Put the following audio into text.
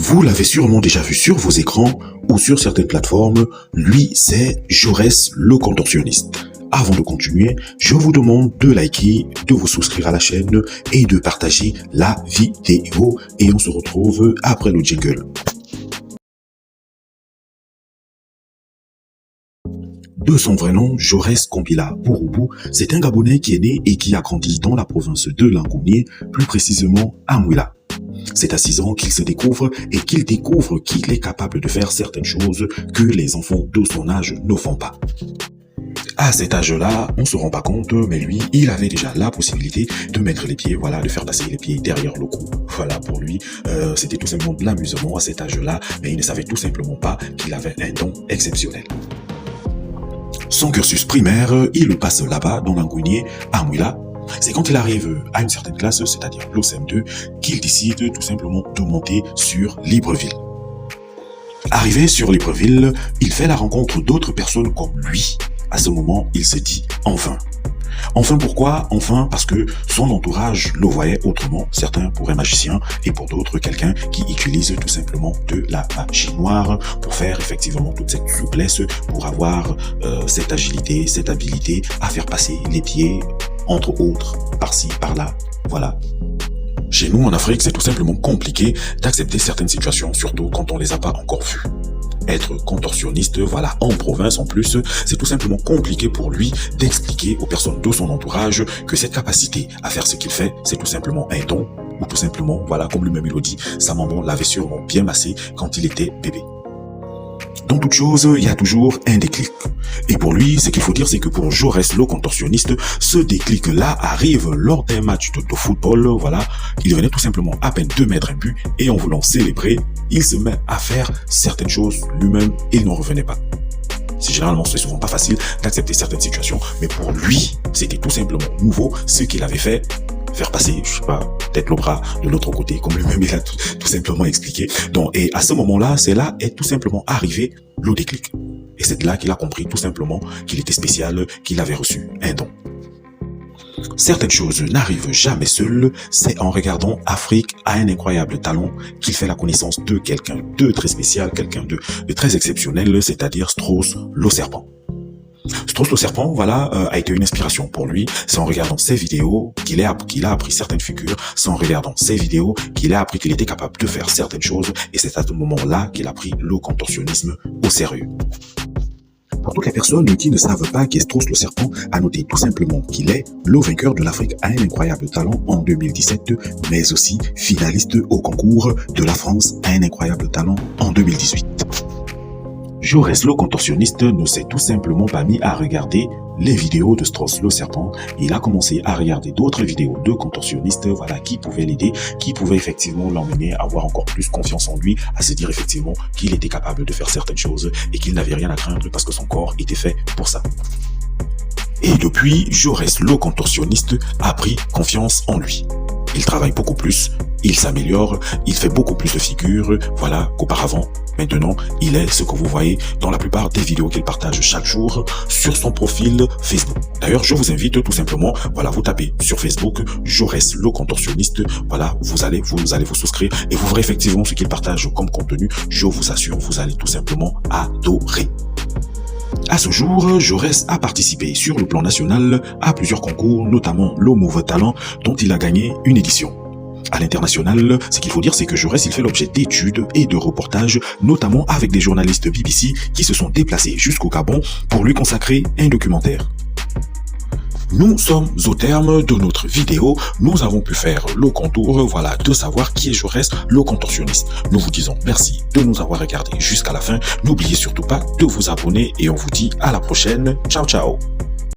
Vous l'avez sûrement déjà vu sur vos écrans ou sur certaines plateformes, lui c'est Jaurès le contorsionniste. Avant de continuer, je vous demande de liker, de vous souscrire à la chaîne et de partager la vidéo et on se retrouve après le jingle. De son vrai nom, Jaurès Kompila Bouroubou, c'est un Gabonais qui est né et qui a grandi dans la province de Langounié, plus précisément à Mouila. C'est à 6 ans qu'il se découvre et qu'il découvre qu'il est capable de faire certaines choses que les enfants de son âge ne font pas. À cet âge-là, on se rend pas compte, mais lui, il avait déjà la possibilité de mettre les pieds, voilà, de faire passer les pieds derrière le cou. Voilà, pour lui, c'était tout simplement de l'amusement à cet âge-là, mais il ne savait tout simplement pas qu'il avait un don exceptionnel. Son cursus primaire, il le passe là-bas, dans Langounié, à Mouila. C'est quand il arrive à une certaine classe, c'est-à-dire l'OCM2, qu'il décide tout simplement de monter sur Libreville. Arrivé sur Libreville, il fait la rencontre d'autres personnes comme lui. À ce moment, il se dit « enfin ». Enfin pourquoi? Enfin parce que son entourage le voyait autrement, certains pour un magicien et pour d'autres quelqu'un qui utilise tout simplement de la magie noire pour faire effectivement toute cette souplesse, pour avoir cette agilité, cette habilité à faire passer les pieds, entre autres, par-ci, par-là, voilà. Chez nous en Afrique, c'est tout simplement compliqué d'accepter certaines situations, surtout quand on les a pas encore vues. Être contorsionniste, voilà, en province en plus, c'est tout simplement compliqué pour lui d'expliquer aux personnes de son entourage que cette capacité à faire ce qu'il fait, c'est tout simplement un don, ou tout simplement, voilà, comme lui-même il le dit, sa maman l'avait sûrement bien massé quand il était bébé. Dans toute chose, il y a toujours un déclic. Et pour lui, ce qu'il faut dire, c'est que pour Jaurès le contorsionniste, ce déclic-là arrive lors d'un match de football, voilà. Il venait tout simplement à peine de mettre un but et en voulant célébrer, il se met à faire certaines choses lui-même et il n'en revenait pas. C'est souvent pas facile d'accepter certaines situations, mais pour lui, c'était tout simplement nouveau ce qu'il avait fait. Faire passer, je sais pas, peut-être le bras de l'autre côté, comme lui-même il a tout simplement expliqué. Donc, et à ce moment-là, c'est là est tout simplement arrivé le déclic. Et c'est là qu'il a compris tout simplement qu'il était spécial, qu'il avait reçu un don. Certaines choses n'arrivent jamais seules, c'est en regardant Afrique a un incroyable talent qu'il fait la connaissance de quelqu'un de très spécial, quelqu'un de très exceptionnel, c'est-à-dire Strauss le serpent. Strauss le serpent, voilà, a été une inspiration pour lui. C'est en regardant ses vidéos qu'il a appris certaines figures. C'est en regardant ses vidéos qu'il a appris qu'il était capable de faire certaines choses. Et c'est à ce moment-là qu'il a pris le contorsionnisme au sérieux. Pour toutes les personnes qui ne savent pas qui est Strauss le serpent, à noter tout simplement qu'il est le vainqueur de l'Afrique a un incroyable talent en 2017, mais aussi finaliste au concours de la France a un incroyable talent en 2018. Jaurès le contorsionniste ne s'est tout simplement pas mis à regarder les vidéos de Strauss le serpent. Il a commencé à regarder d'autres vidéos de contorsionnistes, voilà, qui pouvaient l'aider, qui pouvaient effectivement l'emmener à avoir encore plus confiance en lui, à se dire effectivement qu'il était capable de faire certaines choses et qu'il n'avait rien à craindre parce que son corps était fait pour ça. Et depuis, Jaurès le contorsionniste a pris confiance en lui. Il travaille beaucoup plus, il s'améliore, il fait beaucoup plus de figures, voilà, qu'auparavant. Maintenant, il est ce que vous voyez dans la plupart des vidéos qu'il partage chaque jour sur son profil Facebook. D'ailleurs, je vous invite tout simplement, voilà, vous tapez sur Facebook Jaurès le contorsionniste, voilà, vous allez vous souscrire et vous verrez effectivement ce qu'il partage comme contenu. Je vous assure, vous allez tout simplement adorer. À ce jour, Jaurès a participé sur le plan national à plusieurs concours, notamment le Move Talent, dont il a gagné une édition. À l'international, ce qu'il faut dire, c'est que Jaurès, il fait l'objet d'études et de reportages, notamment avec des journalistes BBC qui se sont déplacés jusqu'au Gabon pour lui consacrer un documentaire. Nous sommes au terme de notre vidéo. Nous avons pu faire le contour, voilà, de savoir qui est Jaurès le contorsionniste. Nous vous disons merci de nous avoir regardé jusqu'à la fin. N'oubliez surtout pas de vous abonner et on vous dit à la prochaine. Ciao, ciao.